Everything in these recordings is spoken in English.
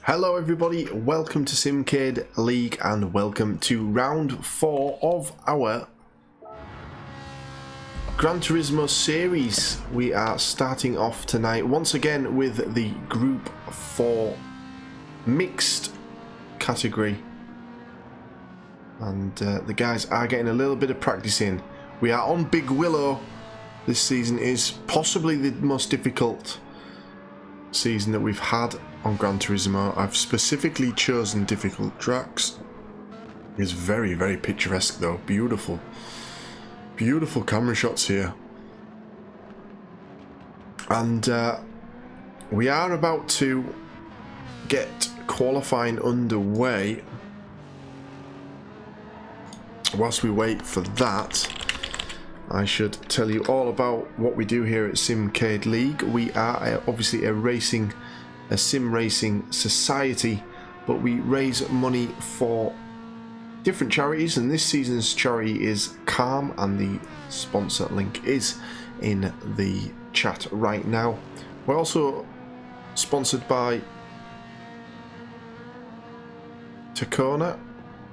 Hello everybody, welcome to Simcade League and welcome to round 4 of our Gran Turismo series. We are starting off tonight once again with the Group 4 mixed category, and the guys are getting a little bit of practice in. We are on Big Willow. This season is possibly the most difficult season that we've had on Gran Turismo. I've specifically chosen difficult tracks. It's very, very picturesque though. Beautiful. Beautiful camera shots here. And we are about to get qualifying underway. Whilst we wait for that, I should tell you all about what we do here at Simcade League. We are obviously a sim racing society, but we raise money for different charities, and this season's charity is Calm, and the sponsor link is in the chat right now. We're also sponsored by Takona.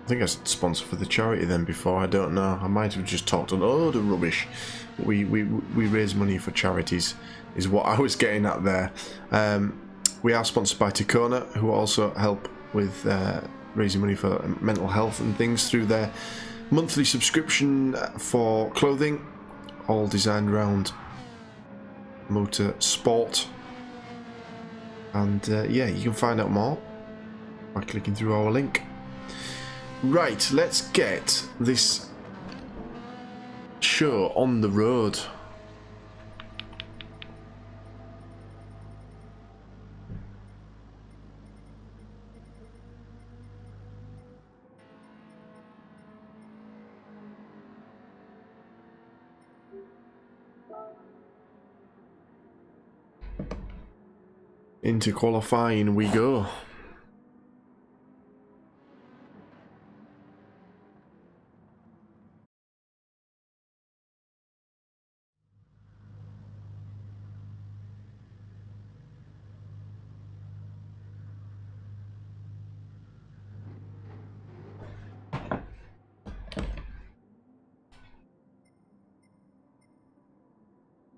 I think I was sponsored for the charity then before, I don't know. I might have just talked a load of rubbish. We raise money for charities is what I was getting at there. We are sponsored by Takona, who also help with raising money for mental health and things through their monthly subscription for clothing, all designed around motor sport. And yeah, you can find out more by clicking through our link. Right, let's get this show on the road. Into qualifying we go.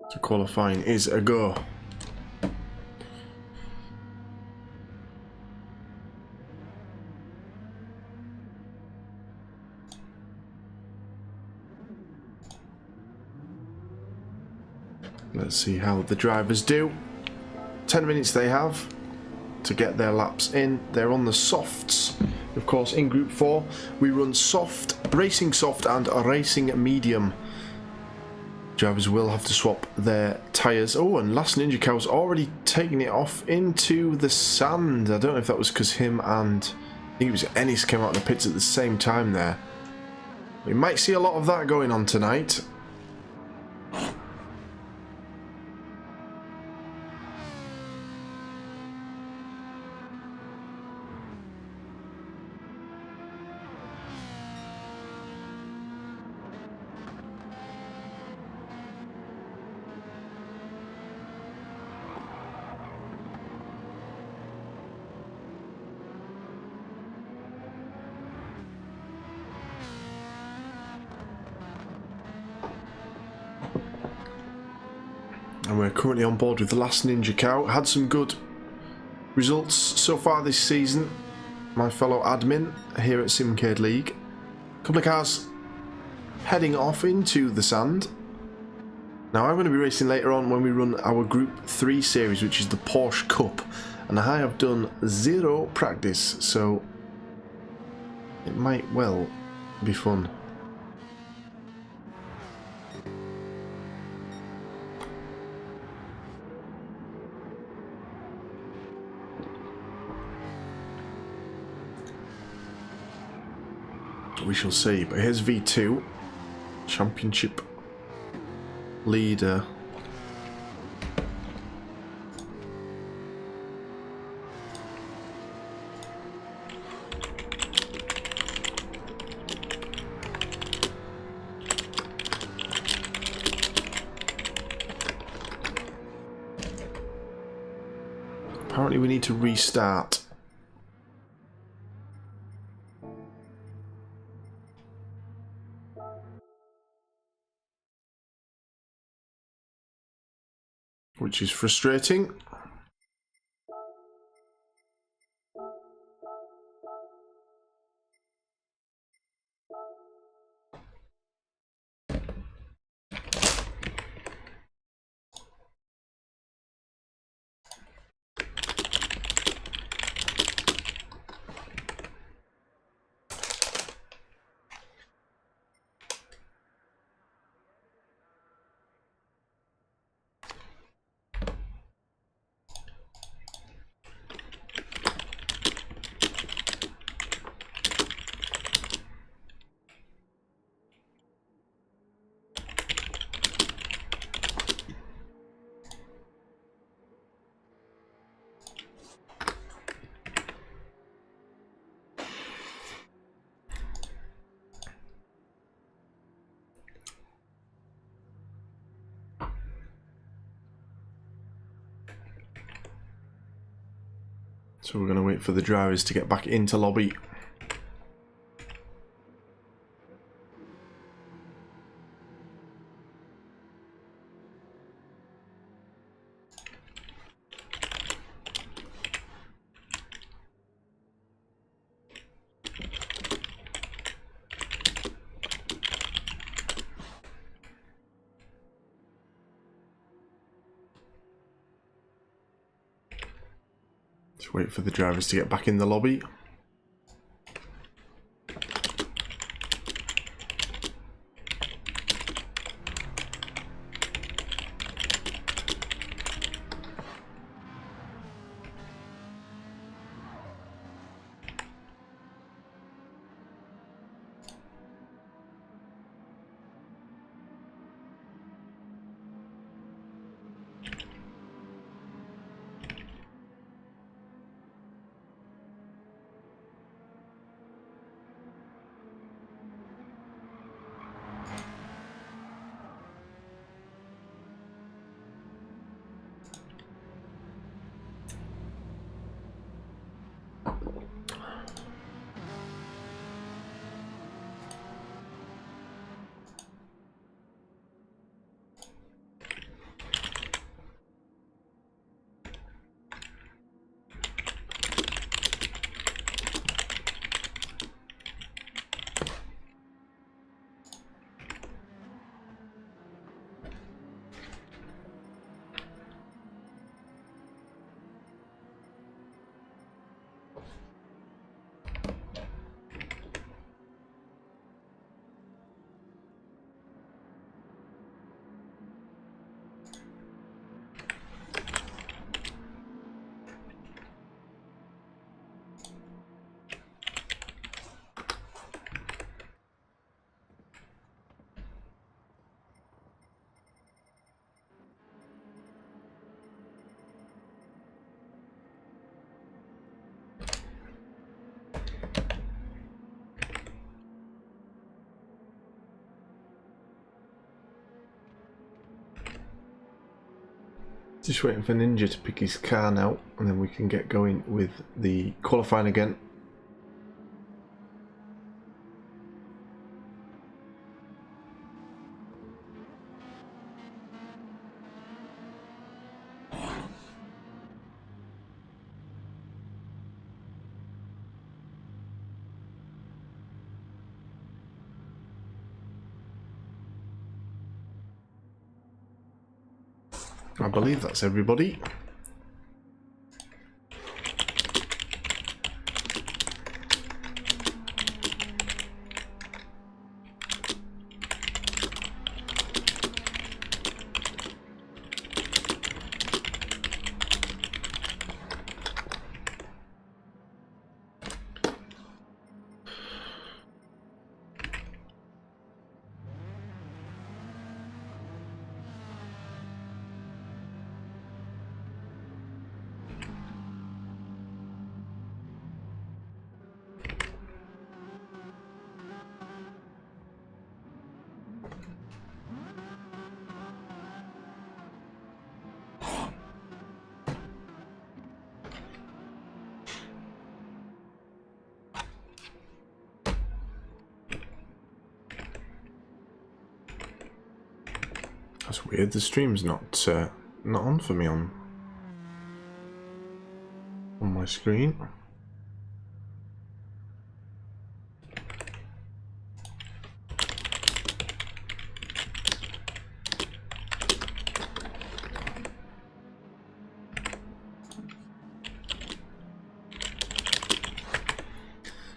So qualifying is a go. Let's see how the drivers do. 10 minutes they have to get their laps in. They're on the softs. Of course, in Group 4, we run soft, racing soft and racing medium. Drivers will have to swap their tyres. Oh, and Last Ninja Cow's already taking it off into the sand. I don't know if that was because him and I think it was Ennis came out of the pits at the same time there. We might see a lot of that going on tonight. And we're currently on board with the Last Ninja Cow. Had some good results so far this season. My fellow admin here at Simcade League. A couple of cars heading off into the sand. Now I'm going to be racing later on when we run our Group 3 series, which is the Porsche Cup. And I have done 0 practice, so it might well be fun. We shall see. But here's V2, championship leader. Apparently we need to restart which is frustrating. So we're going to wait for the drivers to get back into lobby. Just wait for the drivers to get back in the lobby. Just waiting for Ninja to pick his car now, and then we can get going with the qualifying again. I believe that's everybody. That's weird, the stream's not not on for me on my screen.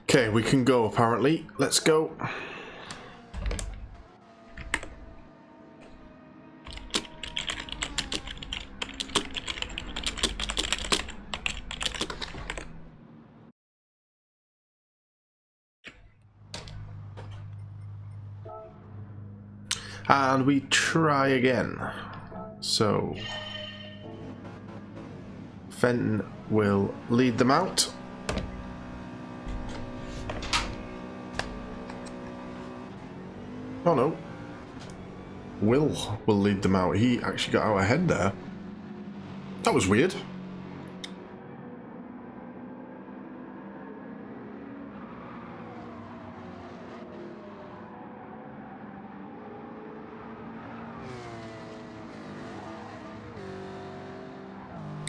Okay, we can go apparently. Let's go. And we try again. So Fenton will lead them out. Oh no. Will lead them out. He actually got out ahead there. That was weird.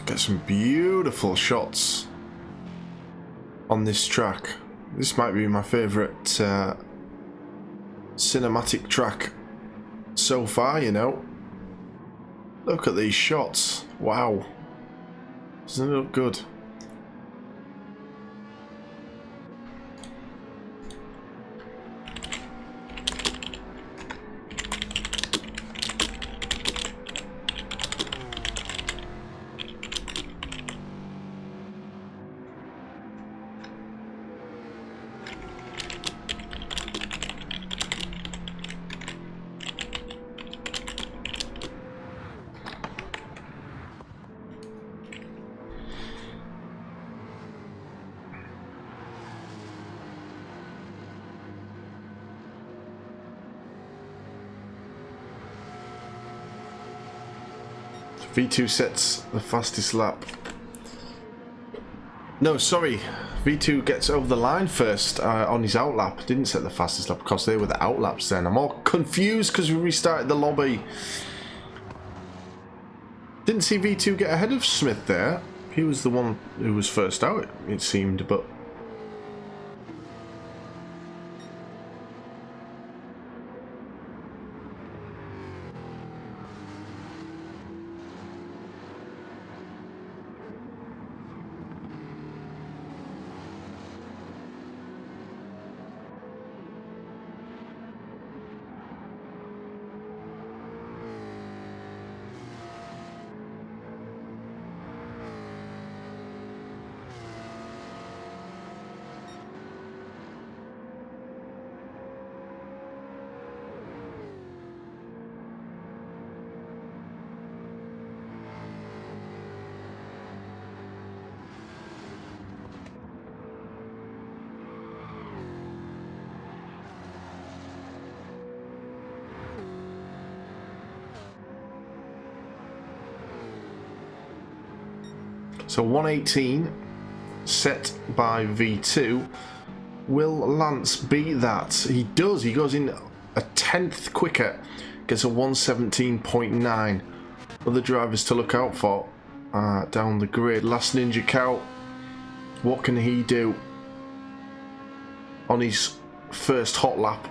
Get some beautiful shots on this track. This might be my favourite cinematic track so far, you know. Look at these shots. Wow. Doesn't it look good? V2 sets the fastest lap. No, sorry. V2 gets over the line first on his outlap. Didn't set the fastest lap because they were the outlaps then. I'm all confused because we restarted the lobby. Didn't see V2 get ahead of Smith there. He was the one who was first out, it seemed, but... So 118 set by V2. Will Lance beat that? He does. He goes in a tenth quicker. Gets a 117.9. Other drivers to look out for down the grid. Last Ninja Cow. What can he do on his first hot lap?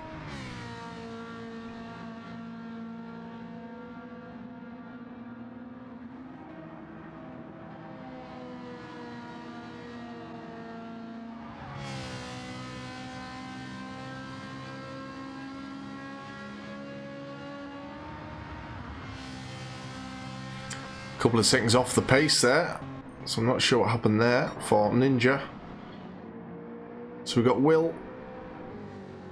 Couple of seconds off the pace there, so I'm not sure what happened there for Ninja. So we've got Will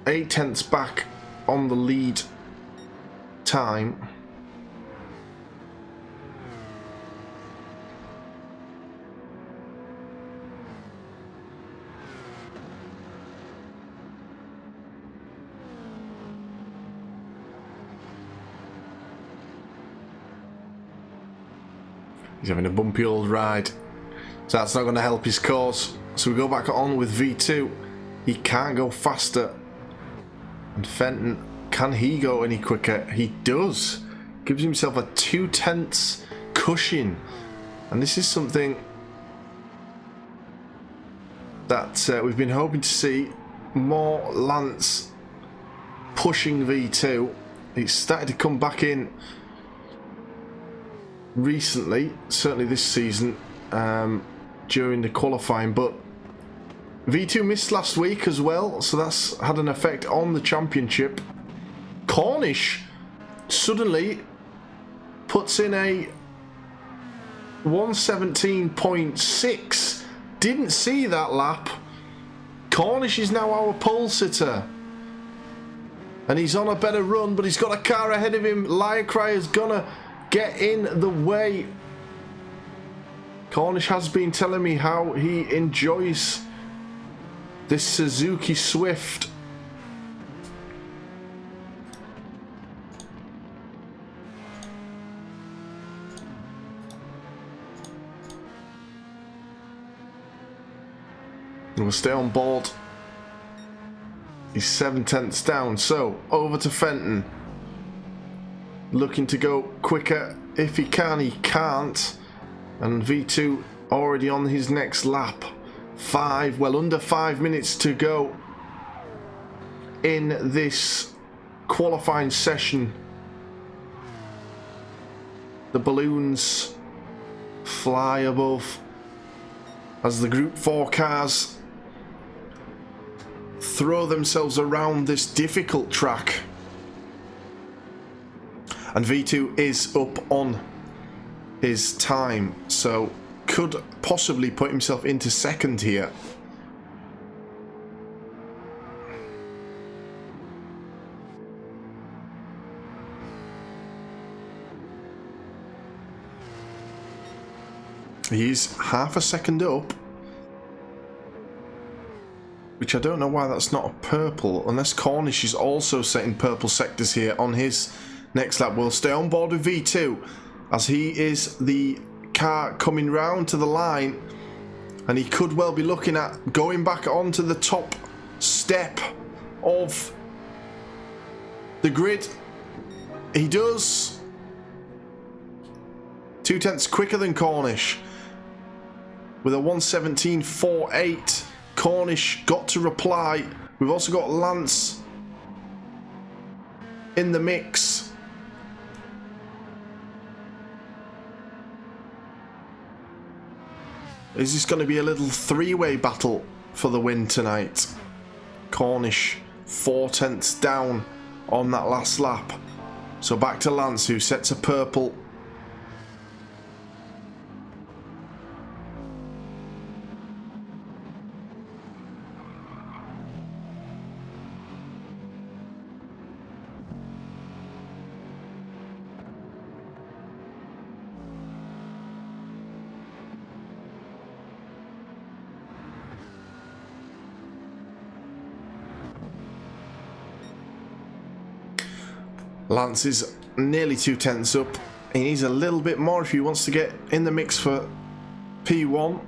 8 tenths back on the lead time. He's having a bumpy old ride, so that's not going to help his cause. So we go back on with V2. He can't go faster. And Fenton, can he go any quicker? He does. Gives himself a 2 tenths cushion. And this is something that we've been hoping to see. More Lance pushing V2. It's started to come back in recently, certainly this season, during the qualifying, but V2 missed last week as well, so that's had an effect on the championship. Cornish suddenly puts in a 117.6. Didn't see that lap. Cornish is now our pole sitter. And he's on a better run, but he's got a car ahead of him. Gr3 is gonna get in the way. Cornish has been telling me how he enjoys this Suzuki Swift. We'll stay on board. He's 7/10 down, so over to Fenton. Looking to go quicker. If he can, he can't. And V2 already on his next lap. Under 5 minutes to go in this qualifying session. The balloons fly above as the Group 4 cars throw themselves around this difficult track. And V2 is up on his time, so could possibly put himself into second here. He's half a second up, which I don't know why that's not a purple, unless Cornish is also setting purple sectors here on his next lap. We'll stay on board with V2 as he is the car coming round to the line, and he could well be looking at going back onto the top step of the grid. He does. 2/10 quicker than Cornish with a 117.48. Cornish got to reply. We've also got Lance in the mix. Is this going to be a little three-way battle for the win tonight? Cornish 4/10 down on that last lap. So back to Lance, who sets a purple. Lance is nearly 2/10 up. He needs a little bit more if he wants to get in the mix for P1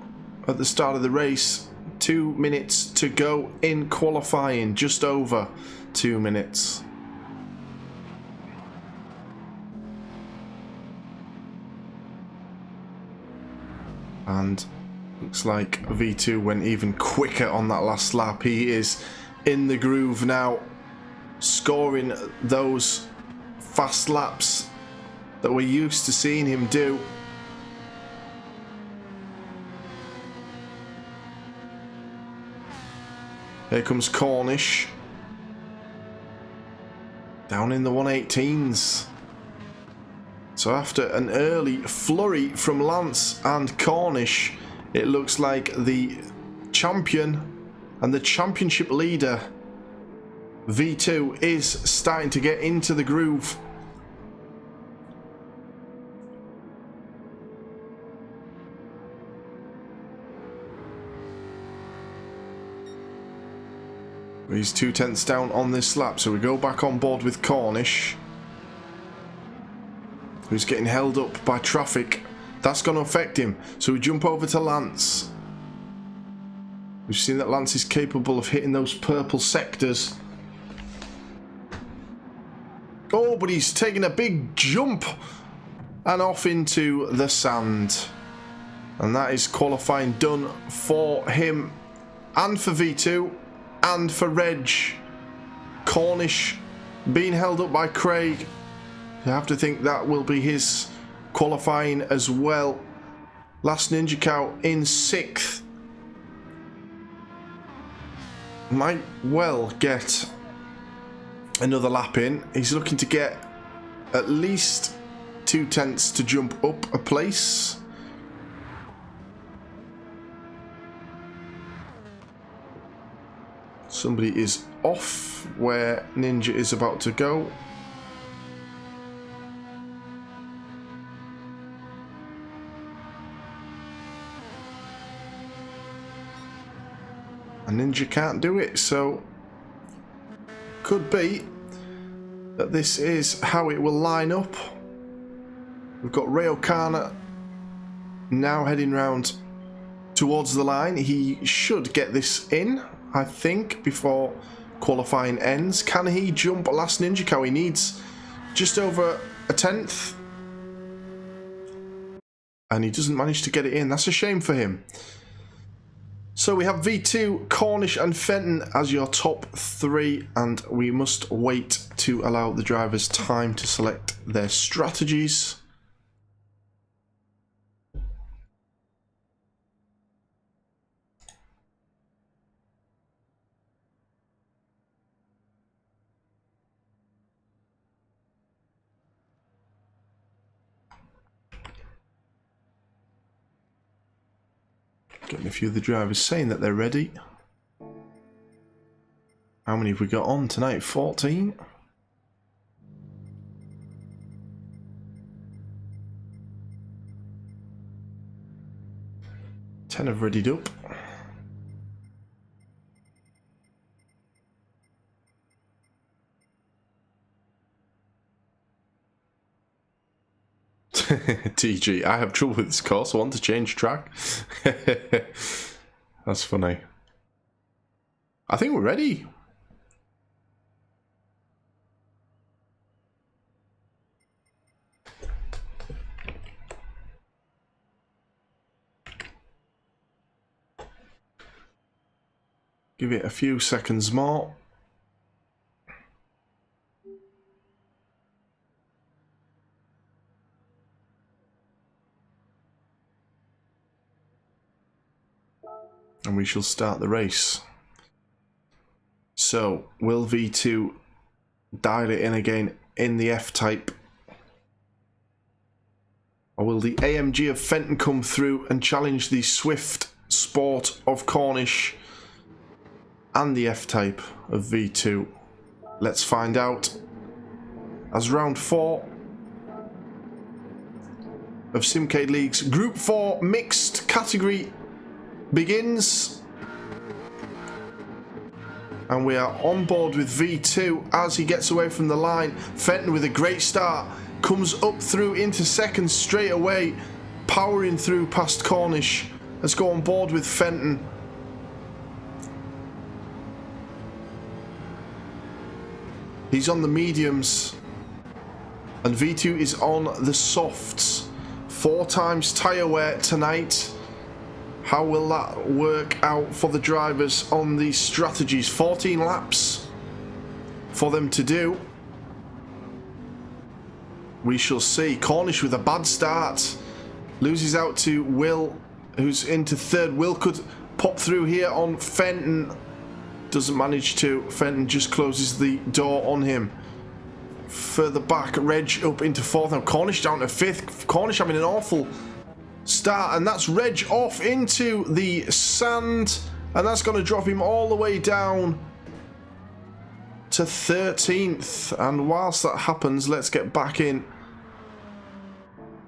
at the start of the race. 2 minutes to go in qualifying, just over 2 minutes. And looks like V2 went even quicker on that last lap. He is in the groove now, scoring those fast laps that we're used to seeing him do. Here comes Cornish, down in the 118s. So after an early flurry from Lance and Cornish, it looks like the champion and the championship leader V2 is starting to get into the groove. He's 2/10 down on this lap, so we go back on board with Cornish, who's getting held up by traffic. That's going to affect him, so we jump over to Lance. We've seen that Lance is capable of hitting those purple sectors. Oh, but he's taking a big jump and off into the sand. And that is qualifying done for him and for V2 and for Reg. Cornish being held up by Craig. You have to think that will be his qualifying as well. Last Ninja Cow in 6th. Might well get another lap in. He's looking to get at least 2 tenths to jump up a place. Somebody is off where Ninja is about to go. And Ninja can't do it, so could be that this is how it will line up. We've got Ray O'Connor now heading round towards the line. He should get this in, I think, before qualifying ends. Can he jump last Ninja Cow? He needs just over a tenth. And he doesn't manage to get it in. That's a shame for him. So we have V2, Cornish and Fenton as your top 3, and we must wait to allow the drivers time to select their strategies. Getting a few of the drivers saying that they're ready. How many have we got on tonight? 14? Ten have readied up. TG, I have trouble with this course. I want to change track. That's funny. I think we're ready. Give it a few seconds more. And we shall start the race. So, will V2 dial it in again in the F-Type? Or will the AMG of Fenton come through and challenge the Swift Sport of Cornish and the F-Type of V2? Let's find out as round 4 of Simcade League's Group 4 mixed category begins, and we are on board with V2 as he gets away from the line. Fenton with a great start comes up through into second straight away, powering through past Cornish. Let's go on board with Fenton. He's on the mediums and V2 is on the softs. 4 times tyre wear tonight. How will that work out for the drivers on these strategies? 14 laps for them to do. We shall see. Cornish with a bad start. Loses out to Will, who's into 3rd. Will could pop through here on Fenton. Doesn't manage to. Fenton just closes the door on him. Further back, Reg up into 4th. Now Cornish down to 5th. Cornish having an awful start, and that's Reg off into the sand, and that's going to drop him all the way down to 13th. And whilst that happens, let's get back in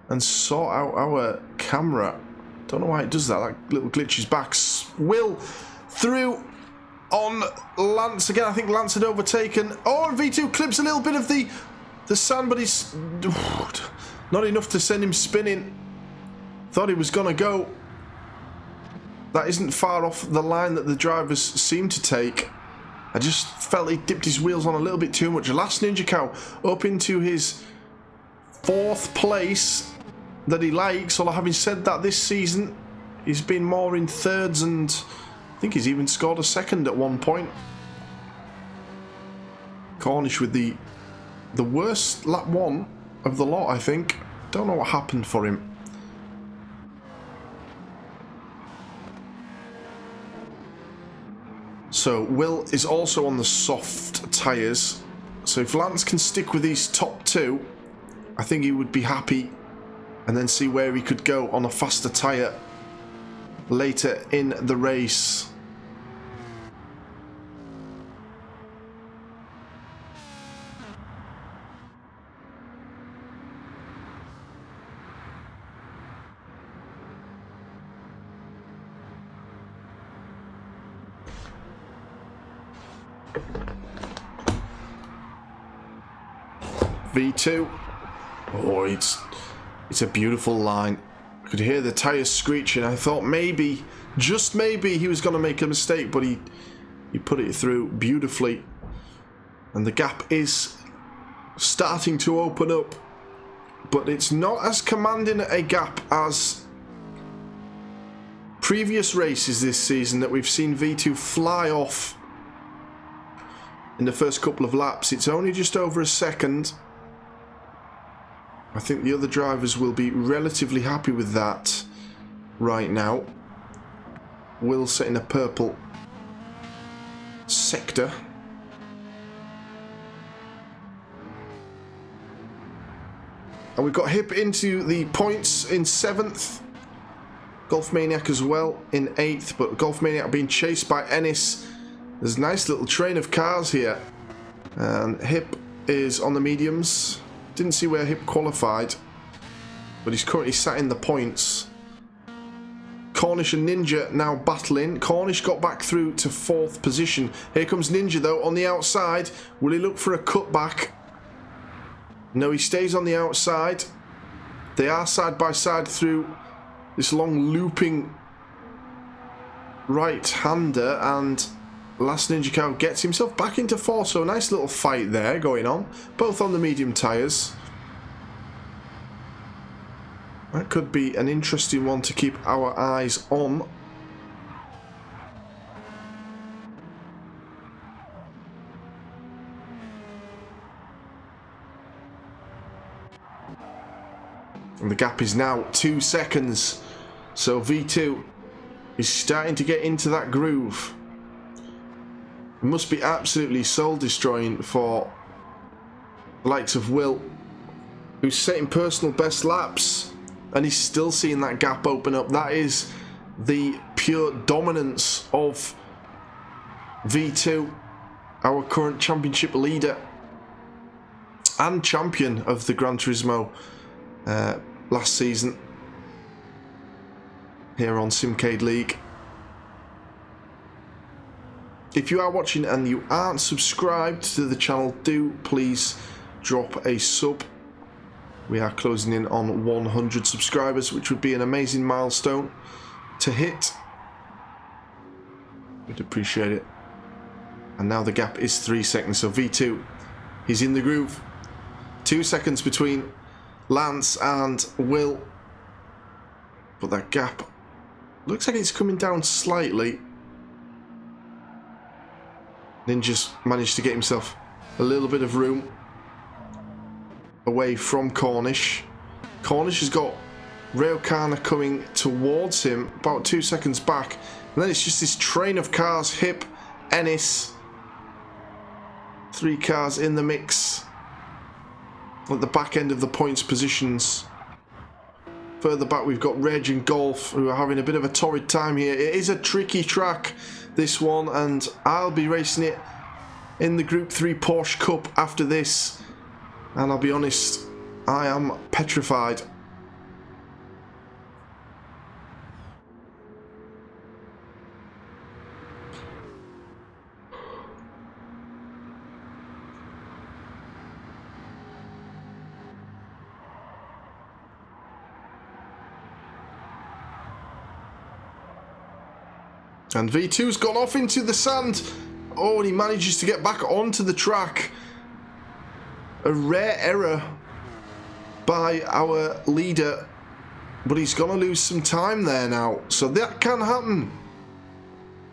and sort out our camera. Don't know why it does that. That little glitch is back. Will through on Lance again. I think Lance had overtaken. Oh, and V2 clips a little bit of the sand, but he's not enough to send him spinning. Thought he was going to go. That isn't far off the line that the drivers seem to take. I just felt he dipped his wheels on a little bit too much. Last Ninja Cow up into his 4th place that he likes. Although having said that, this season he's been more in 3rds, and I think he's even scored a 2nd at one point. Cornish with the worst lap 1 of the lot, I think. Don't know what happened for him. So Will is also on the soft tyres. So if Lance can stick with these top 2, I think he would be happy, and then see where he could go on a faster tyre later in the race. V2. Oh, it's a beautiful line. I could hear the tyres screeching. I thought maybe, just maybe, he was going to make a mistake, but he put it through beautifully. And the gap is starting to open up, but it's not as commanding a gap as previous races this season that we've seen V2 fly off in the first couple of laps. It's only just over a second. I think the other drivers will be relatively happy with that right now. Will sit in a purple sector. And we've got Hip into the points in 7th. Golf Maniac as well in 8th, but Golf Maniac being chased by Ennis. There's a nice little train of cars here. And Hip is on the mediums. Didn't see where Hip qualified, but he's currently sat in the points. Cornish and Ninja now battling. Cornish got back through to 4th position. Here comes Ninja though on the outside. Will he look for a cutback? No, he stays on the outside. They are side by side through this long looping right-hander, and Last Ninja Cow gets himself back into 4th, so a nice little fight there going on, both on the medium tyres. That could be an interesting one to keep our eyes on. And the gap is now 2 seconds, so V2 is starting to get into that groove. It must be absolutely soul destroying for the likes of Will, who's setting personal best laps, and he's still seeing that gap open up. That is the pure dominance of V2, our current championship leader and champion of the Gran Turismo last season here on Simcade League. If you are watching and you aren't subscribed to the channel, do please drop a sub. We are closing in on 100 subscribers, which would be an amazing milestone to hit. We'd appreciate it. And now the gap is 3 seconds, so V2, he's in the groove. 2 seconds between Lance and Will, but that gap looks like it's coming down slightly. Ninja's managed to get himself a little bit of room away from Cornish. Cornish has got Railcana coming towards him, about 2 seconds back, and then it's just this train of cars. Hip, Ennis, 3 cars in the mix at the back end of the points positions. Further back we've got Reg and Golf, who are having a bit of a torrid time here. It is a tricky track, this one, and I'll be racing it in the Group 3 Porsche Cup after this, and I'll be honest, I am petrified. And V2's gone off into the sand. Oh, and he manages to get back onto the track. A rare error by our leader, but he's going to lose some time there now, so that can happen.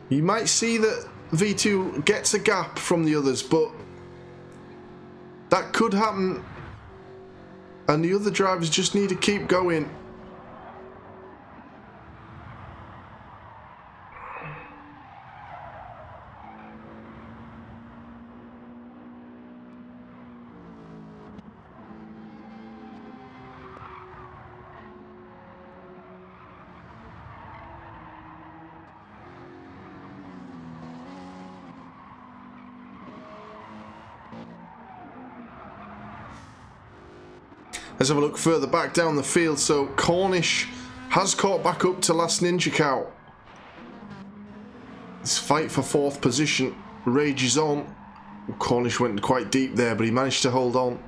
You might see that V2 gets a gap from the others, but that could happen, and the other drivers just need to keep going. Let's have a look further back down the field. So Cornish has caught back up to last Ninja Cow. This fight for 4th position rages on. Cornish went quite deep there, but he managed to hold on.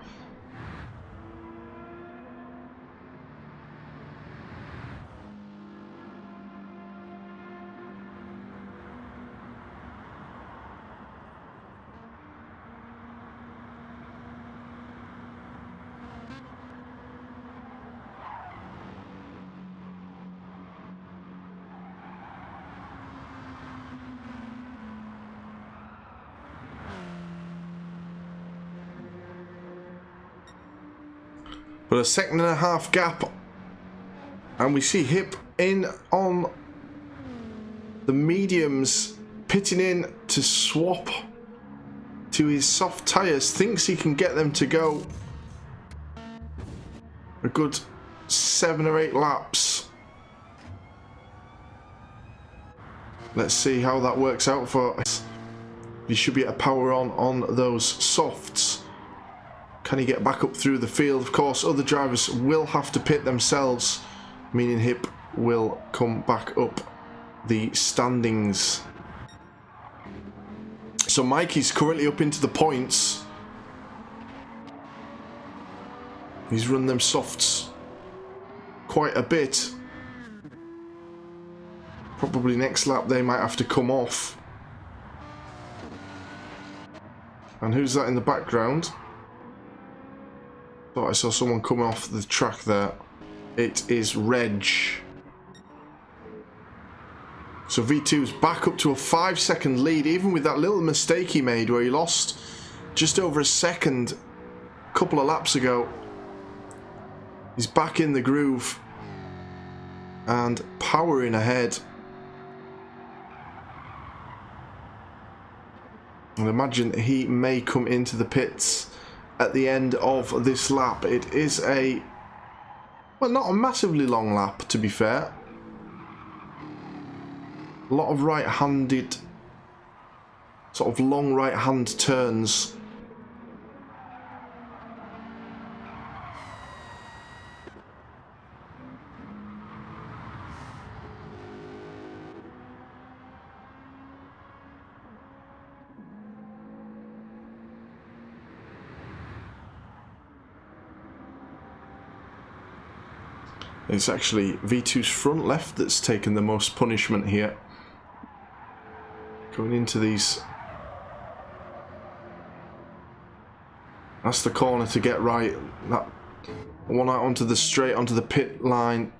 But a 2.5 gap, and we see Hip in on the mediums, pitting in to swap to his soft tyres. Thinks he can get them to go a good 7 or 8 laps. Let's see how that works out for us. He should be able to power on those softs. Can he get back up through the field? Of course, other drivers will have to pit themselves, meaning Hip will come back up the standings. So Mikey's currently up into the points. He's run them softs quite a bit. Probably next lap they might have to come off. And who's that in the background? Thought I saw someone come off the track there. It is Reg. So V2's back up to a 5-second lead, even with that little mistake he made where he lost just over a second a couple of laps ago. He's back in the groove and powering ahead. And imagine he may come into the pits at the end of this lap. It is a, well, not a massively long lap, to be fair. A lot of right-handed, sort of long right-hand turns. It's actually V2's front left that's taken the most punishment here. Going into these. That's the corner to get right. That one out onto the straight, onto the pit line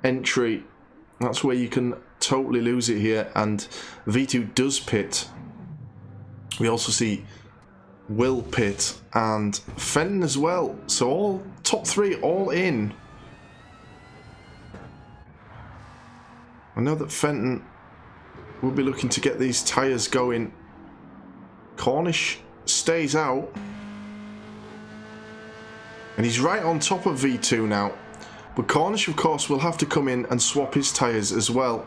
entry. That's where you can totally lose it here. And V2 does pit. We also see Will pit and Fenton as well. So all top 3 all in. I know that Fenton will be looking to get these tyres going. Cornish stays out. And he's right on top of V2 now. But Cornish, of course, will have to come in and swap his tyres as well.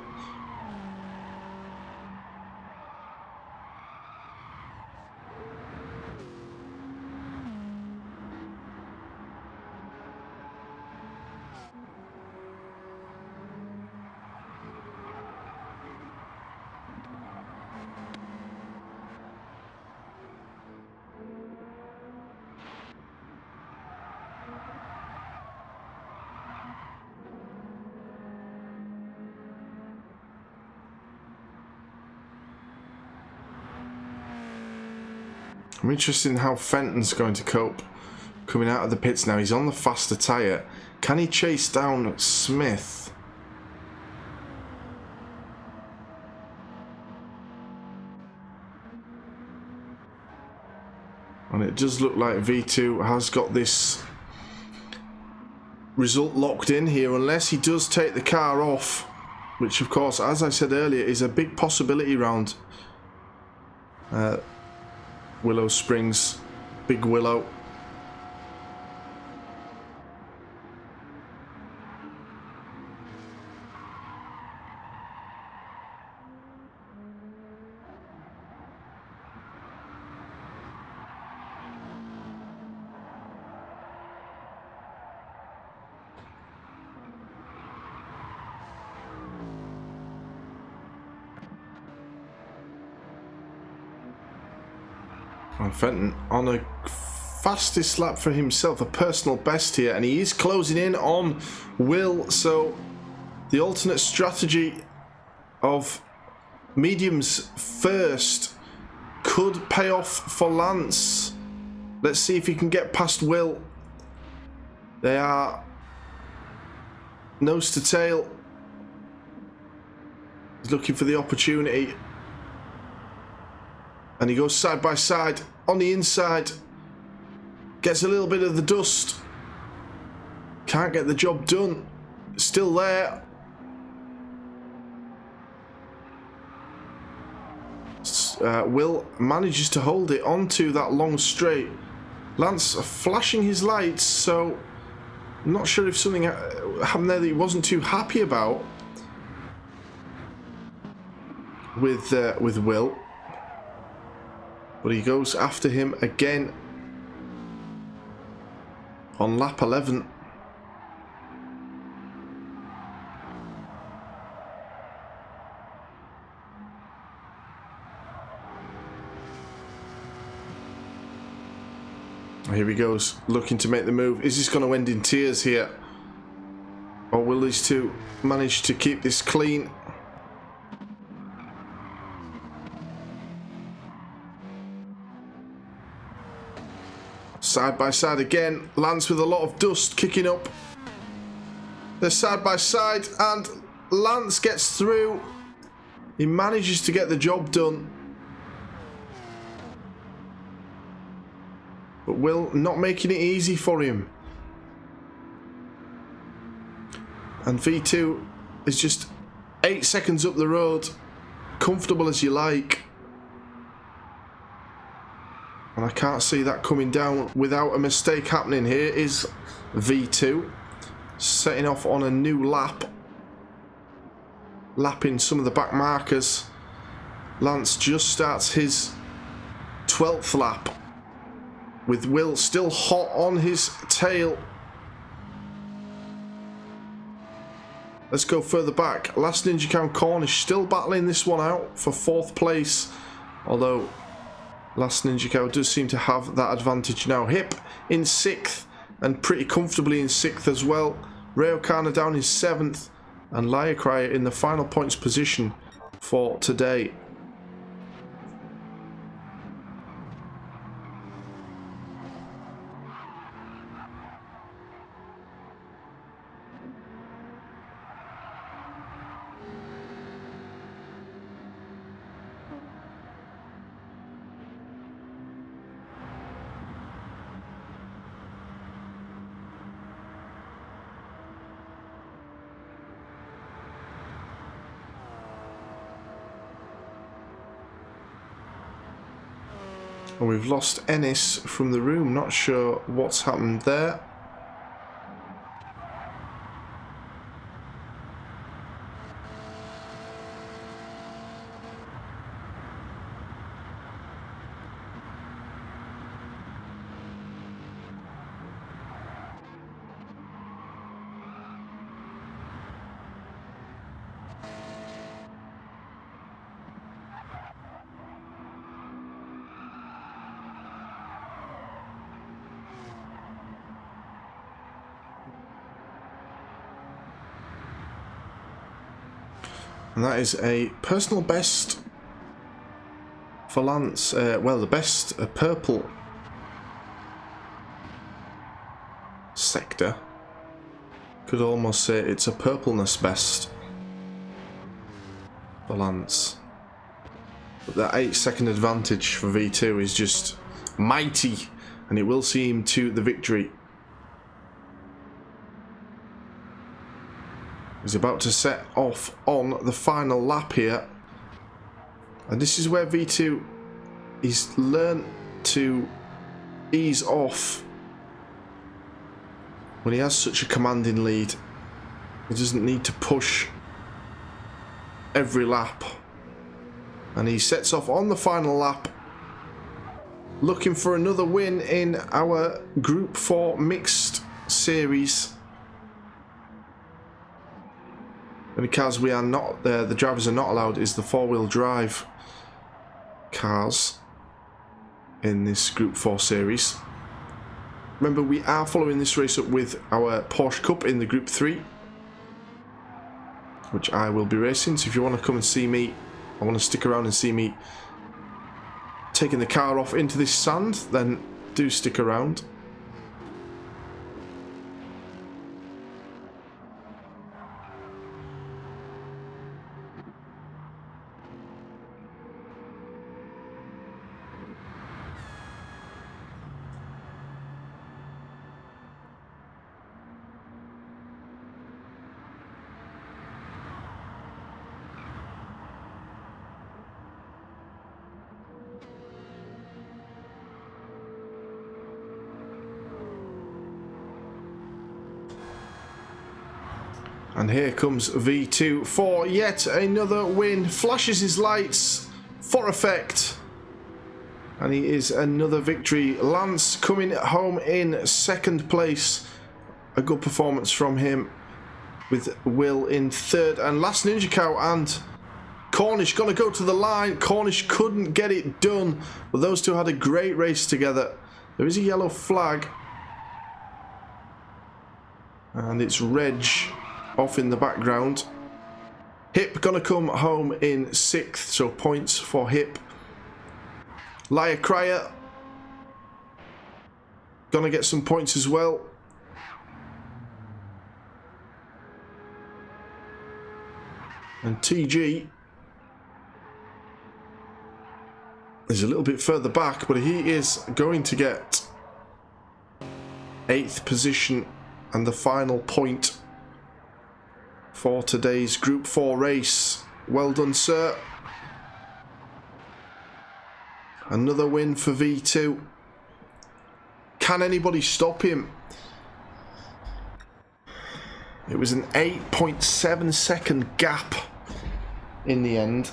I'm interested in how Fenton's going to cope. coming out of the pits now. He's on the faster tyre. Can he chase down Smith? And it does look like V2 has got this result locked in here, unless he does take the car off, which of course, as I said earlier, is a big possibility round Willow Springs, Big Willow. And Fenton on a fastest lap for himself, a personal best here, and he is closing in on Will. So the alternate strategy of mediums first could pay off for Lance. Let's see if he can get past Will. They are nose to tail. He's looking for the opportunity. And he goes side by side on the inside. Gets a little bit of the dust. Can't get the job done. Still there. Will manages to hold it onto that long straight. Lance flashing his lights, so I'm not sure if something happened there that he wasn't too happy about with Will. But he goes after him again on lap 11. Here he goes, looking to make the move. Is this going to end in tears here? Or will these two manage to keep this clean? Side by side again. Lance with a lot of dust kicking up. They're side by side and Lance gets through. He manages to get the job done. But Will not making it easy for him. And V2 is just 8 seconds up the road. Comfortable as you like. And I can't see that coming down without a mistake happening. Here is V2 setting off on a new lap. Lapping some of the back markers. Lance just starts his 12th lap. With Will still hot on his tail. Let's go further back. Last Ninja Cow Cornish still battling this one out for 4th place. Although Last Ninja Cow does seem to have that advantage now. Hip in 6th and pretty comfortably in 6th as well. Rayokana down in 7th and Liar Crier in the final points position for today. And we've lost Ennis from the room, not sure what's happened there. And that is a personal best for Lance. Well, the best purple sector. Could almost say it's a purpleness best for Lance. But that 8-second advantage for V2 is just mighty, and it will see him to the victory. He's about to set off on the final lap here. And this is where V2 he's learned to ease off when he has such a commanding lead. He doesn't need to push every lap. And he sets off on the final lap, looking for another win in our Group 4 mixed series. And because we are not the drivers are not allowed is the 4-wheel drive cars in this Group 4 series. Remember, we are following this race up with our Porsche Cup in the Group 3, which I will be racing. So if you want to come and see me, I want to stick around and see me taking the car off into this sand, then do stick around. And here comes V2 for yet another win. Flashes his lights for effect. And he is another victory. Lance coming home in second place. A good performance from him, with Will in third. And Last Ninja Cow and Cornish gonna go to the line. Cornish couldn't get it done, but those two had a great race together. There is a yellow flag. And it's Reg off in the background. Hip gonna come home in sixth, so points for Hip. Liar Cryer gonna get some points as well. And TG is a little bit further back, but he is going to get 8th position and the final point for today's Group 4 race. Well done, sir. Another win for V2. Can anybody stop him? It was an 8.7 second gap in the end.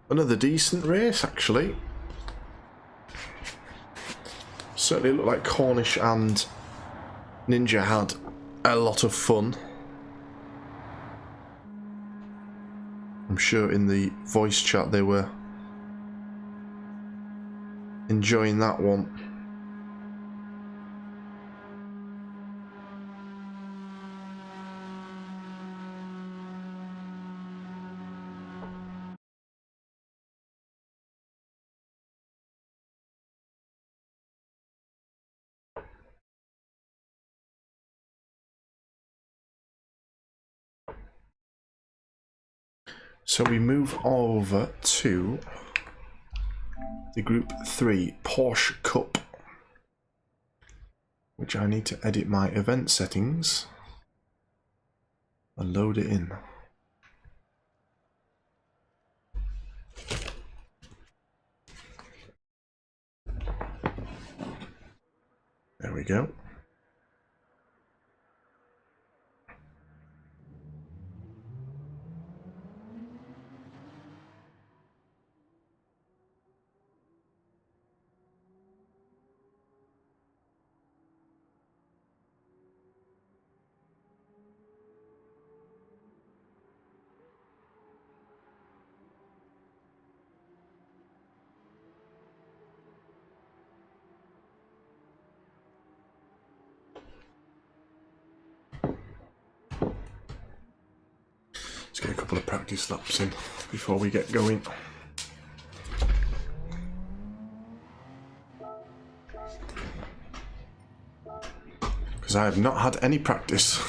Another decent race, actually. Certainly looked like Cornish and Ninja had a lot of fun. I'm sure in the voice chat they were enjoying that one. So we move over to the Group 3 Porsche Cup, which I need to edit my event settings and load it in. There we go. Let's get a couple of practice laps in before we get going. Because I have not had any practice.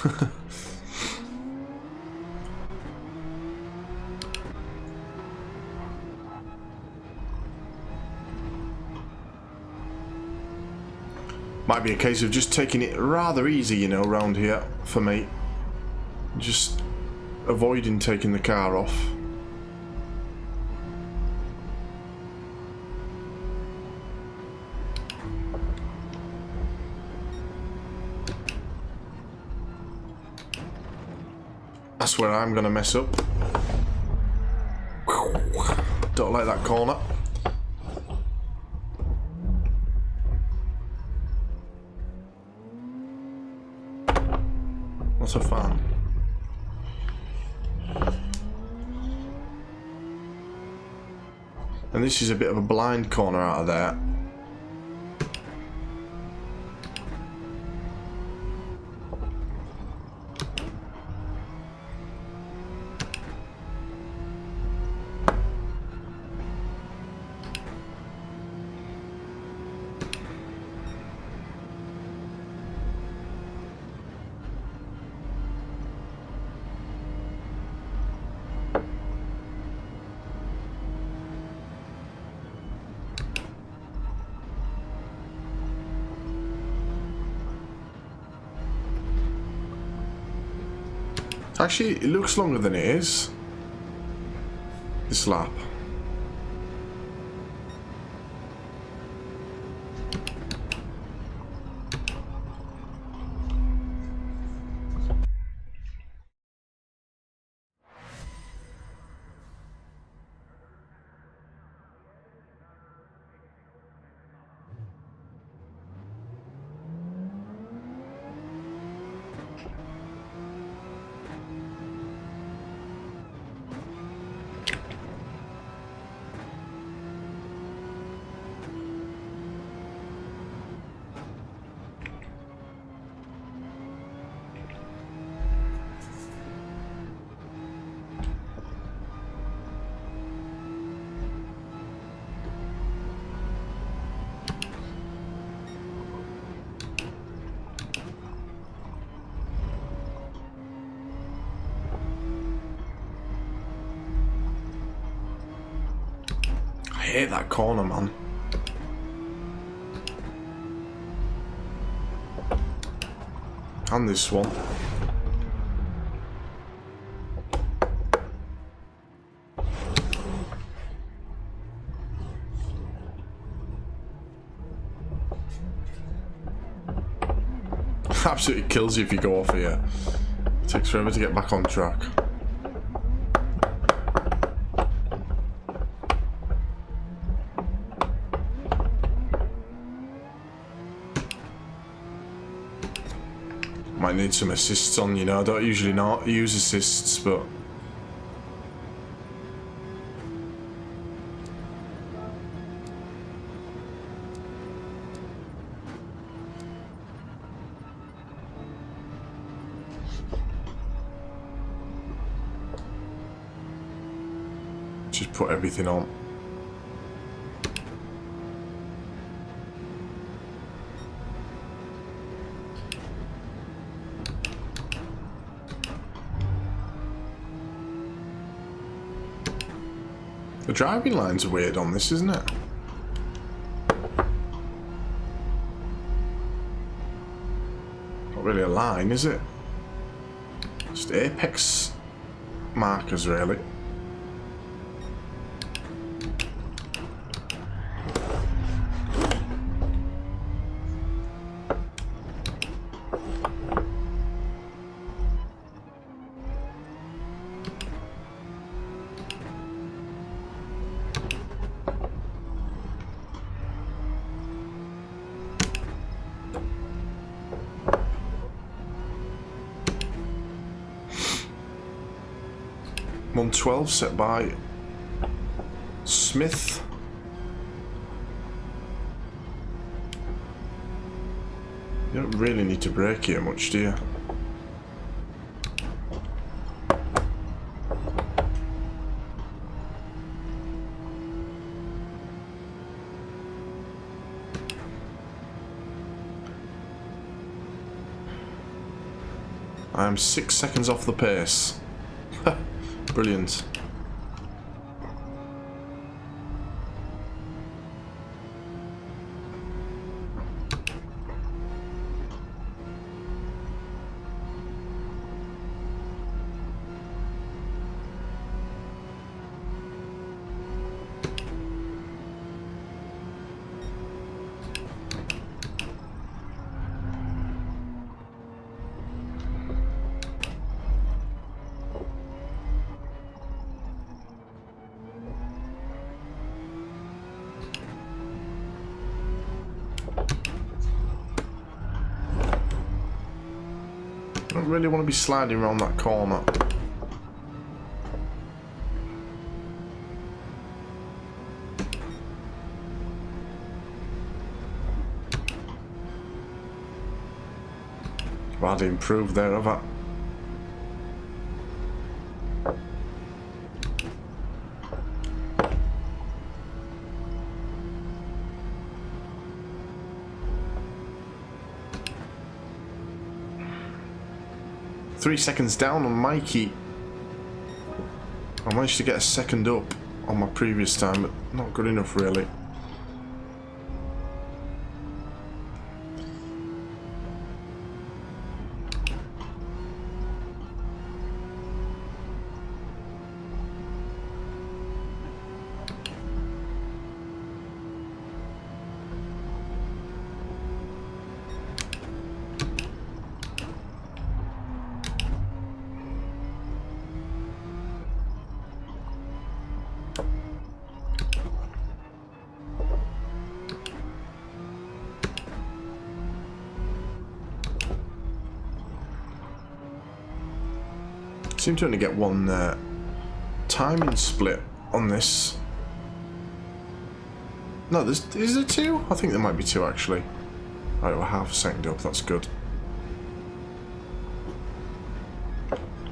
Might be a case of just taking it rather easy, you know, around here for me. Just avoiding taking the car off. That's where I'm gonna mess up. Don't like that corner. Not a fan. And this is a bit of a blind corner out of there. Actually, it looks longer than it is. This lap. I hate that corner, man. And this one. Absolutely kills you if you go off here. It takes forever to get back on track. Might need some assists on, you know. I don't usually not use assists, but just put everything on. The driving lines are weird on this, isn't it? Not really a line, is it? Just apex markers, really. On 12 set by Smith. You don't really need to brake here much, do you? I'm 6 seconds off the pace. Brilliant. I don't really want to be sliding around that corner. I've hardly improved there, have I? Three seconds down on Mikey. I managed to get a second up on my previous time, but not good enough really. Seem to only get one timing split on this. No, is there two? I think there might be two actually. Right, we're half a second up, that's good.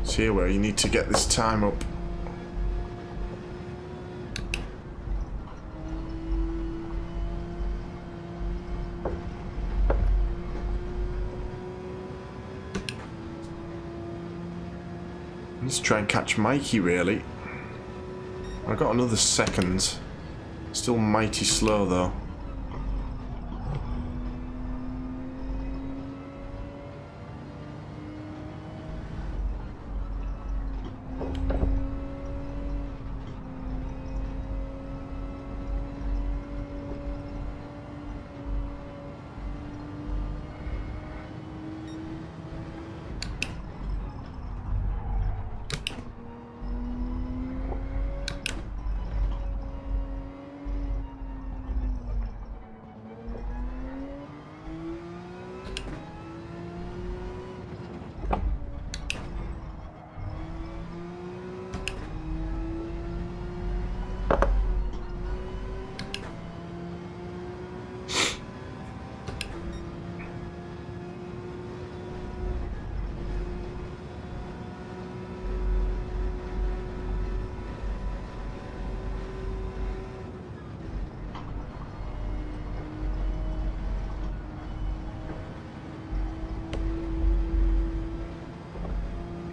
It's here where you need to get this time up. Let's try and catch Mikey, really. I got another second. Still mighty slow, though.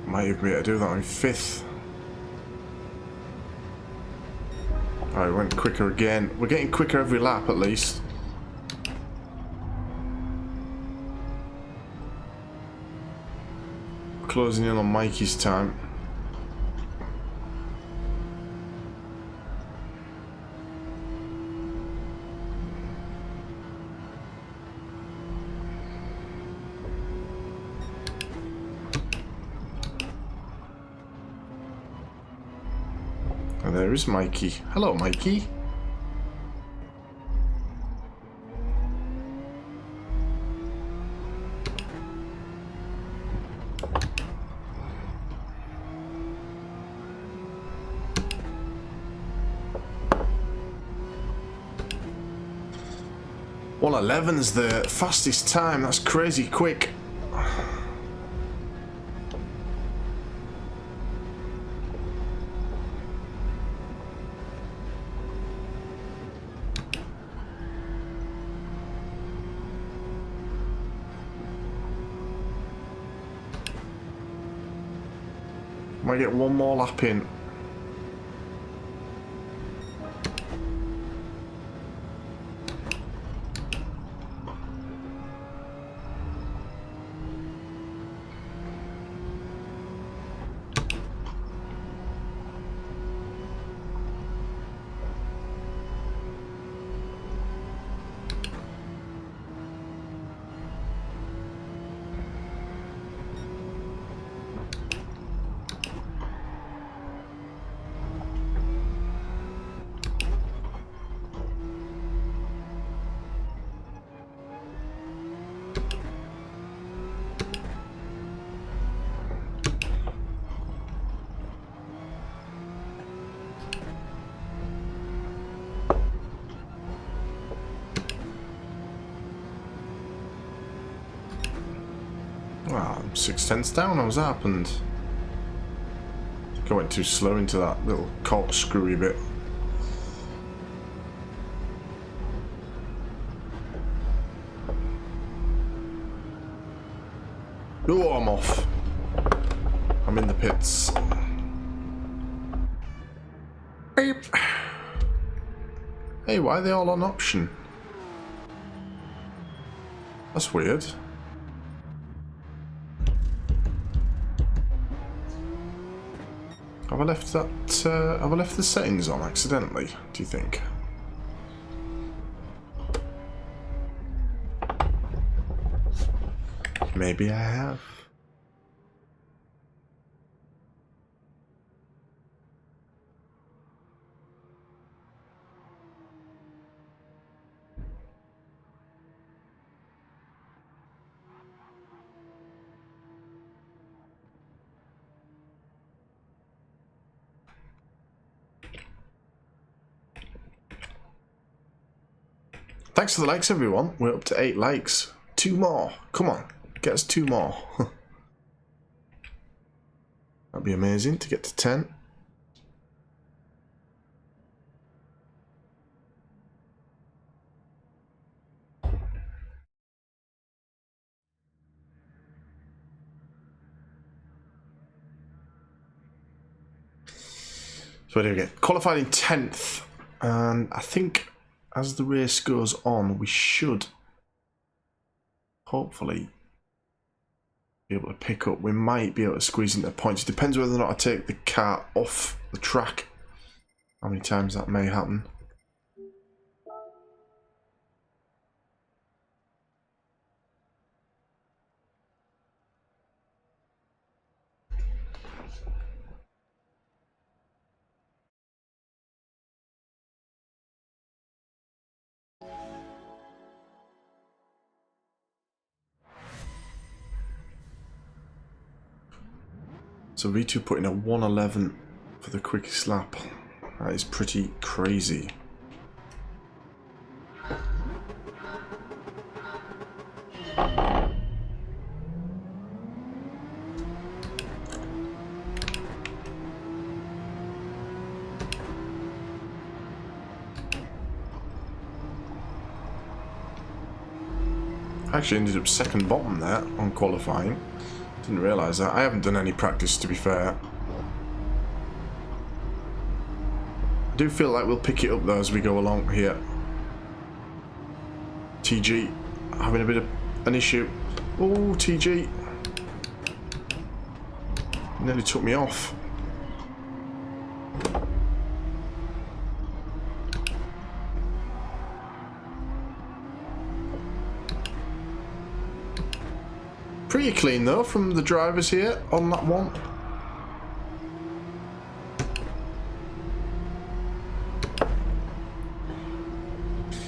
Might even be able to do that on fifth. Alright, we went quicker again. We're getting quicker every lap at least. Closing in on Mikey's time. And there is Mikey. Hello, Mikey. Well, 11's the fastest time. That's crazy quick. Might get one more lap in. Wow, I'm 6/10 down. How's that happened? I think I went too slow into that little corkscrewy bit. Oh, I'm off. I'm in the pits. Beep. Hey, why are they all on option? That's weird. Have I left that? Have I left the settings on accidentally? Do you think? Maybe I have. Thanks for the likes, everyone. We're up to 8 likes. 2 more. Come on, get us 2 more. That'd be amazing to get to 10. So what do we get? Qualified in 10th, and I think as the race goes on, we should hopefully be able to pick up. We might be able to squeeze into points. It depends whether or not I take the car off the track. How many times that may happen. So V2 put in a 1:11 for the quickest lap. That is pretty crazy. I actually ended up second bottom there on qualifying. Didn't realise that. I haven't done any practice, to be fair. I do feel like we'll pick it up though as we go along here. TG having a bit of an issue. Oh, TG. Nearly took me off. Pretty clean though from the drivers here on that one.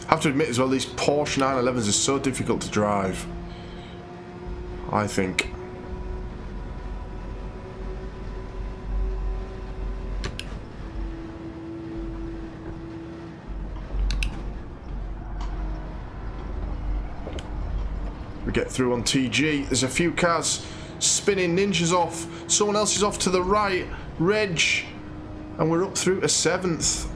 I have to admit as well, these Porsche 911s are so difficult to drive, I think. We get through on TG. There's a few cars spinning. Ninja's off. Someone else is off to the right. Reg. And we're up through to 7th.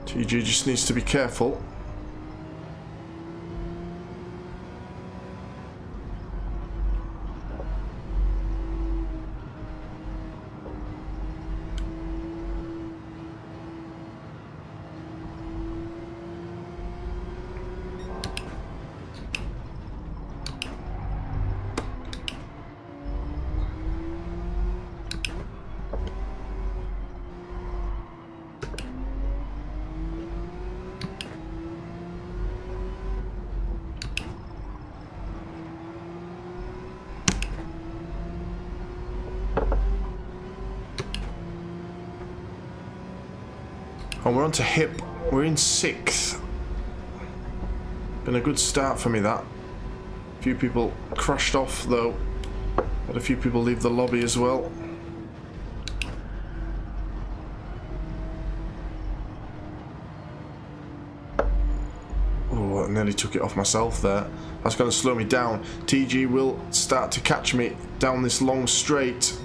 TG just needs to be careful. And we're on to Hip. We're in 6th. Been a good start for me, that. A few people crashed off, though. Had a few people leave the lobby as well. Oh, I nearly took it off myself there. That's going to slow me down. TG will start to catch me down this long straight.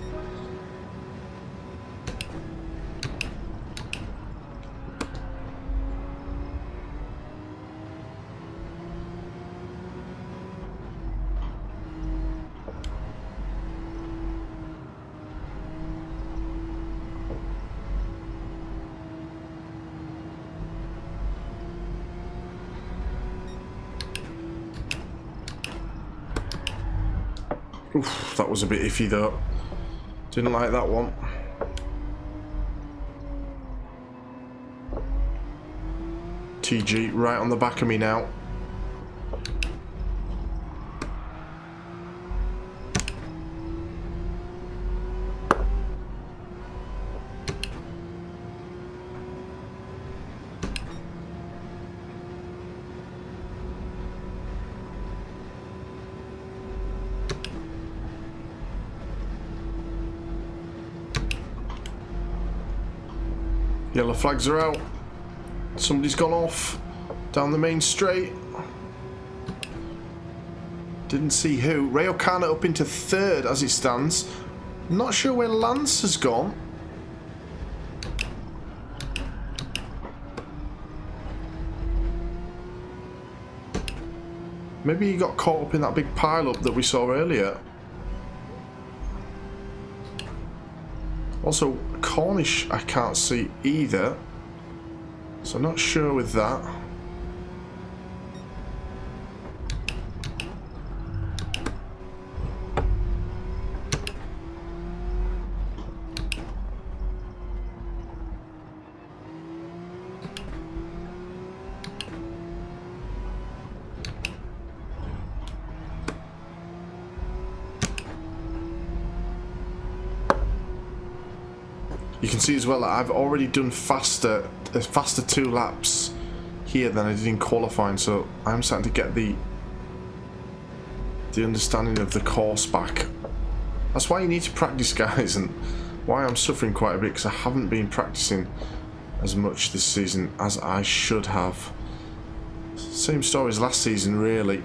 Oof, that was a bit iffy though. Didn't like that one. TG right on the back of me now. Yellow flags are out. Somebody's gone off down the main straight. Didn't see who. Rayokana up into 3rd as it stands. Not sure where Lance has gone. Maybe he got caught up in that big pile-up that we saw earlier. Also, Cornish I can't see either, so I'm not sure with that. You can see as well that I've already done faster 2 laps here than I did in qualifying, so I'm starting to get the understanding of the course back. That's why you need to practice, guys, and why I'm suffering quite a bit, because I haven't been practicing as much this season as I should have. Same story as last season, really.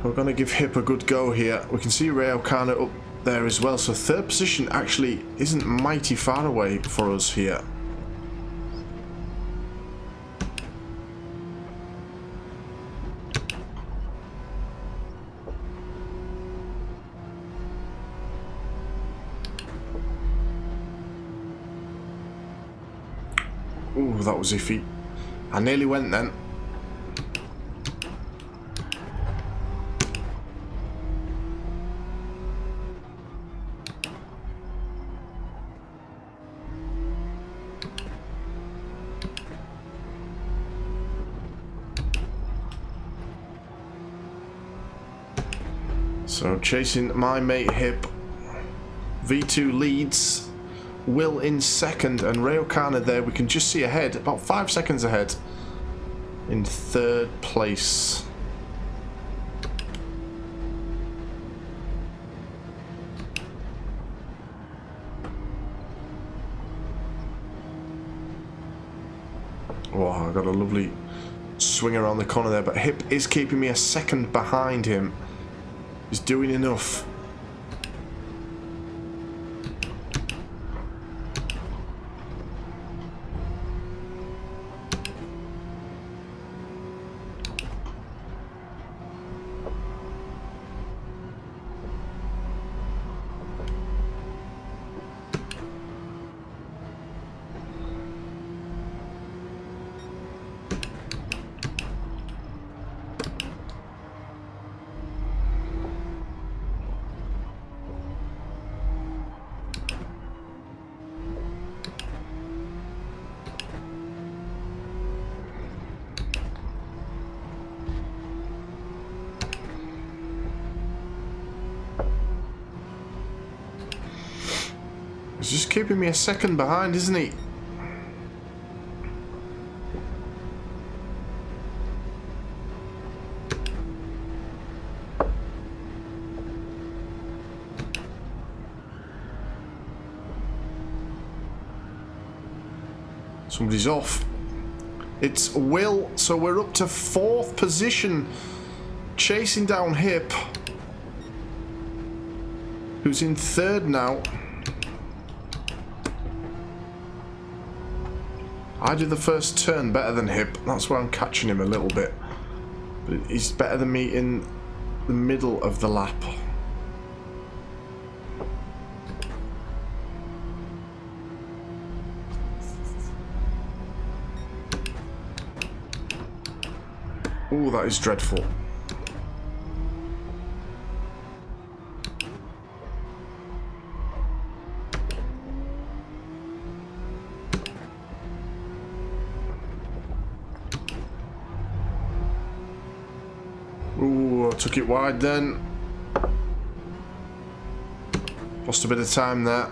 We're going to give Hip a good go here. We can see Rayokana up there as well, so 3rd position actually isn't mighty far away for us here. Ooh, that was iffy. I nearly went then. So chasing my mate Hip. V2 leads. Will in 2nd, and Rayokana there we can just see ahead, about 5 seconds ahead, in 3rd place. Oh, I got a lovely swing around the corner there, but Hip is keeping me a second behind him. He's doing enough. He's just keeping me a second behind, isn't he? Somebody's off. It's Will, so we're up to 4th position, chasing down Hip, who's in 3rd now. I do the first turn better than Hip, that's where I'm catching him a little bit. But he's better than me in the middle of the lap. Oh, that is dreadful. Ooh, I took it wide then. Lost a bit of time there.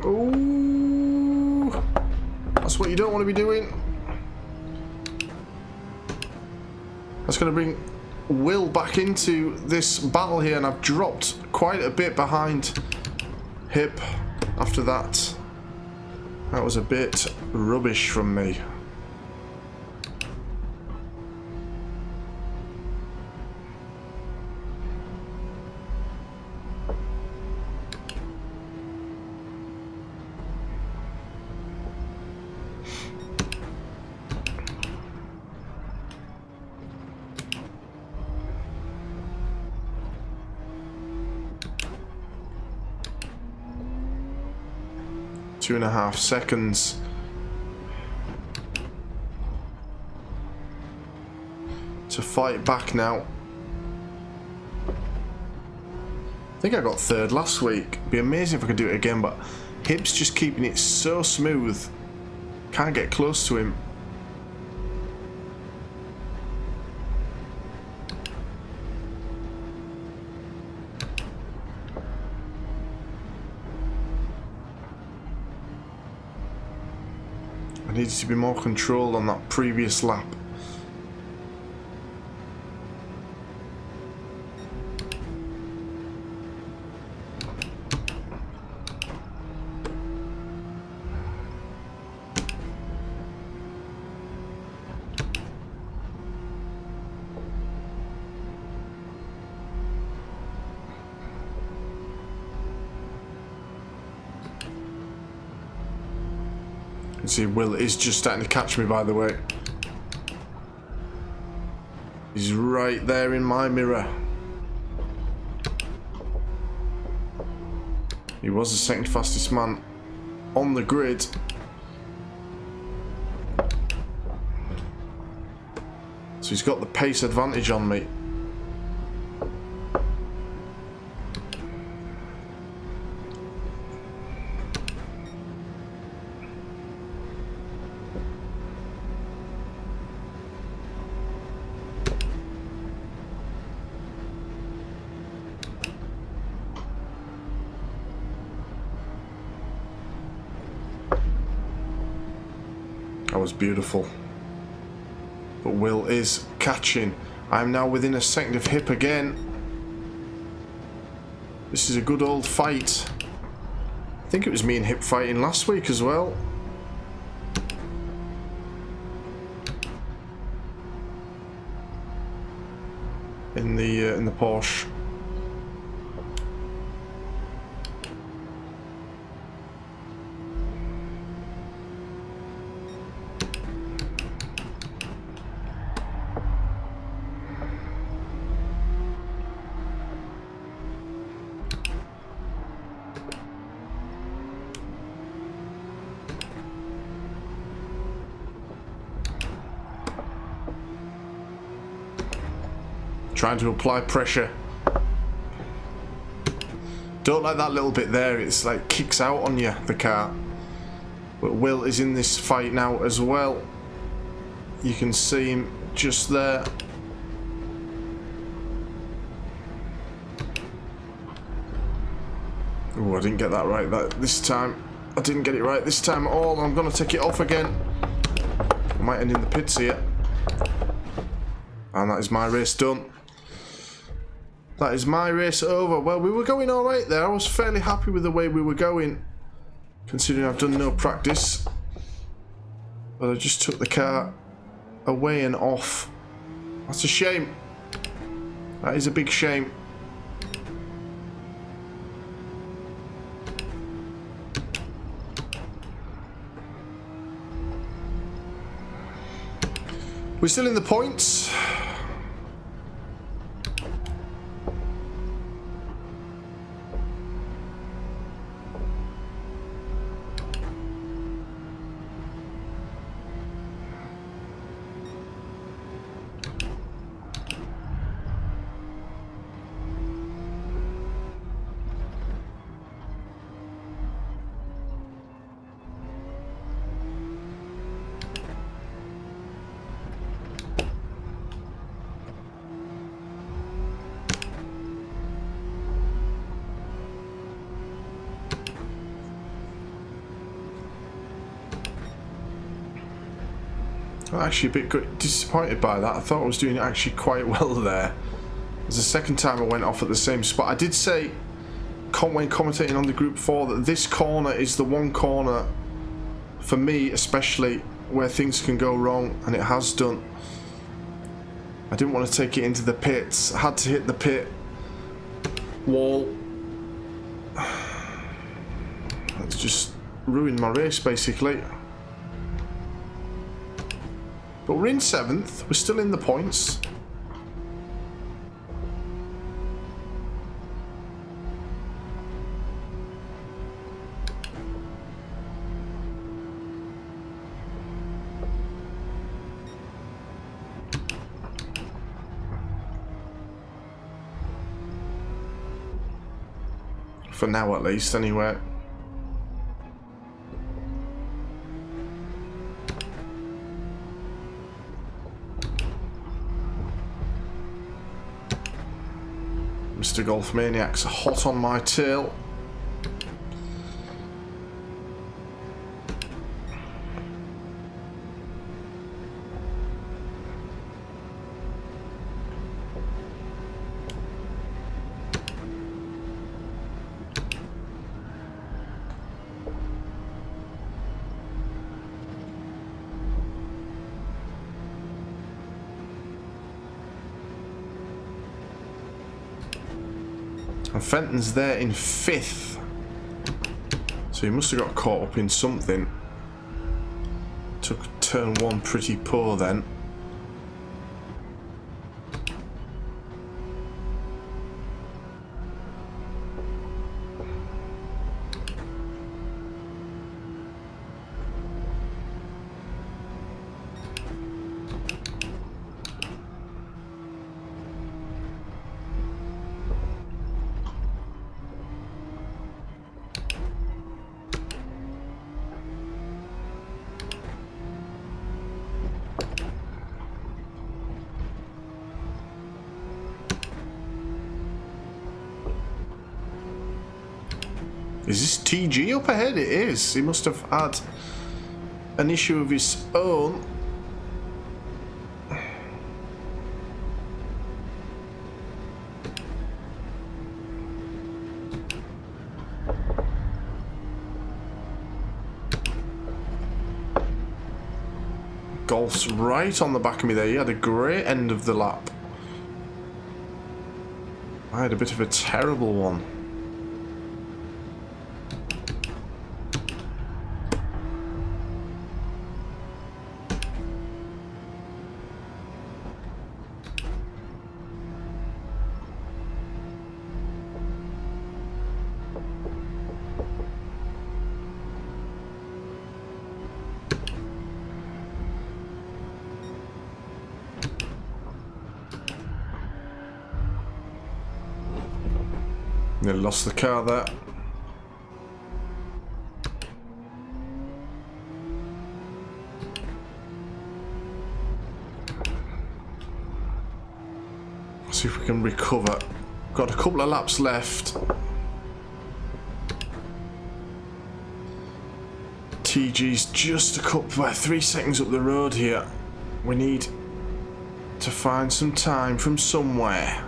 Ooh, that's what you don't want to be doing. That's going to bring Will back into this battle here, and I've dropped quite a bit behind Hip after that. That was a bit rubbish from me. Two and a half seconds. To fight back now. I think I got 3rd last week. It'd be amazing if I could do it again, but Hip's just keeping it so smooth. Can't get close to him. I needed to be more controlled on that previous lap. See, Will is just starting to catch me, by the way. He's right there in my mirror. He was the 2nd fastest man on the grid. So he's got the pace advantage on me. That was beautiful. But Will is catching. I'm now within a second of Hip again. This is a good old fight. I think it was me and Hip fighting last week as well. In the Porsche. Trying to apply pressure. Don't like that little bit there, it's like kicks out on you, the car. But Will is in this fight now as well. You can see him just there. Oh, I didn't get that right this time. I didn't get it right this time at all. I'm going to take it off again. I might end in the pits here. And that is my race done. That is my race over. Well, we were going alright there. I was fairly happy with the way we were going, considering I've done no practice. But I just took the car away and off. That's a shame. That is a big shame. We're still in the points. I'm actually a bit disappointed by that. I thought I was doing actually quite well there. It was the second time I went off at the same spot. I did say when commentating on the Gr4 that this corner is the one corner for me especially where things can go wrong, and it has done. I didn't want to take it into the pits. I had to hit the pit wall. That's just ruined my race basically. But we're in 7th, we're still in the points. For now at least, anyway. Mr. Golf Maniac's hot on my tail. And Fenton's there in 5th. So he must have got caught up in something. Took turn 1 pretty poor then. Is this TG up ahead? It is. He must have had an issue of his own. Golf's right on the back of me there. He had a great end of the lap. I had a bit of a terrible one. Nearly lost the car there. See if we can recover. Got a couple of laps left. TG's just a couple, 3 seconds up the road here. We need to find some time from somewhere.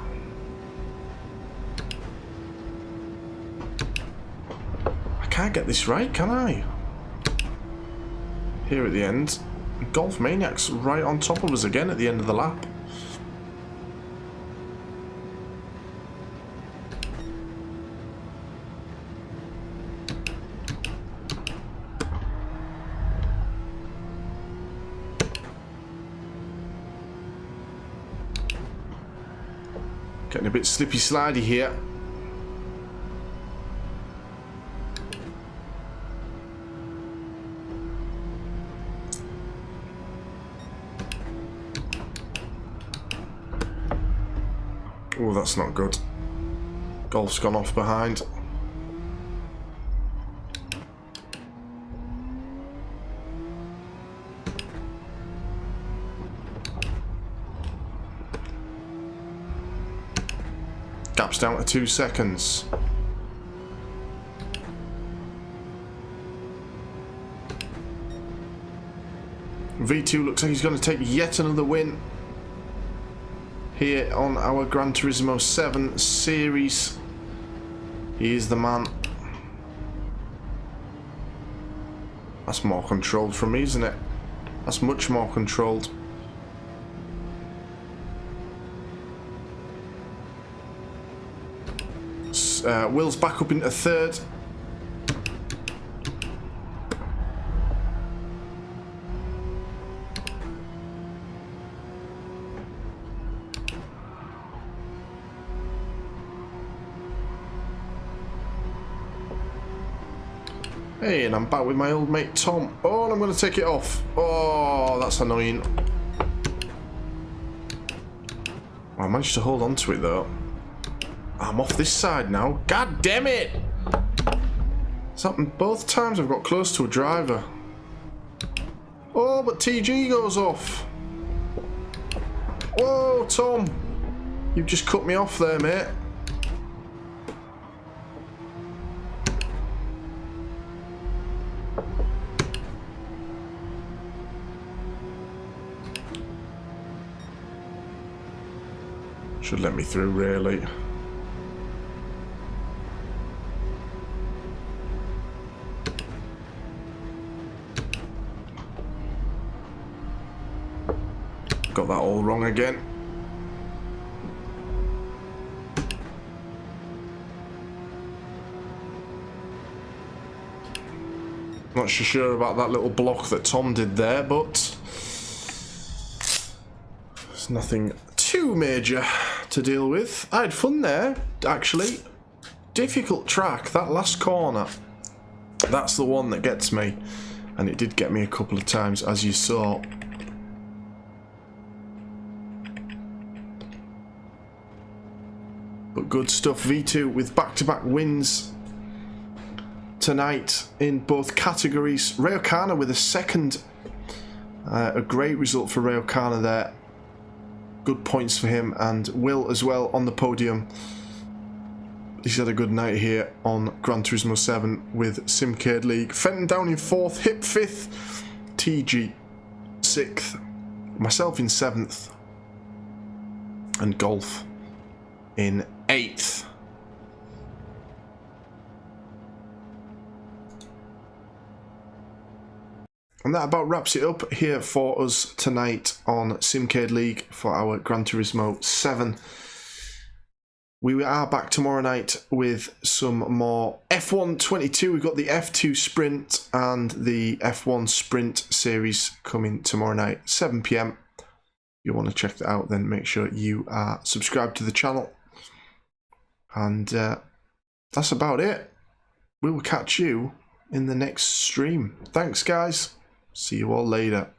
I can't get this right, can I? Here at the end. Golf Maniac's right on top of us again at the end of the lap. Getting a bit slippy slidey here. Oh, that's not good. Golf's gone off behind. Gap's down to 2 seconds. V2 looks like he's going to take yet another win here on our Gran Turismo 7 series. He is the man. That's more controlled from me, isn't it? That's much more controlled. Will's back up into third. Hey, and I'm back with my old mate Tom. Oh, and I'm going to take it off. Oh, that's annoying. I managed to hold on to it though. I'm off this side now. God damn it! It's happened both times I've got close to a driver. Oh, but TG goes off. Whoa, Tom. You've just cut me off there, mate. Should let me through, really. Got that all wrong again. Not so sure about that little block that Tom did there, but it's nothing too major to deal with. I had fun there, actually. Difficult track, that last corner. That's the one that gets me, and it did get me a couple of times, as you saw. But good stuff. V2 with back-to-back wins tonight in both categories. Raikkonen with a second. A great result for Raikkonen there. Good points for him, and Will as well on the podium. He's had a good night here on Gran Turismo 7 with Simcade League. Fenton down in 4th, Hip 5th, TG 6th, myself in 7th, and Golf in 8th. And that about wraps it up here for us tonight on Simcade League for our Gran Turismo 7. We are back tomorrow night with some more F1 22. We've got the F2 Sprint and the F1 Sprint series coming tomorrow night, 7 PM. If you want to check that out, then make sure you are subscribed to the channel. And that's about it. We will catch you in the next stream. Thanks, guys. See you all later.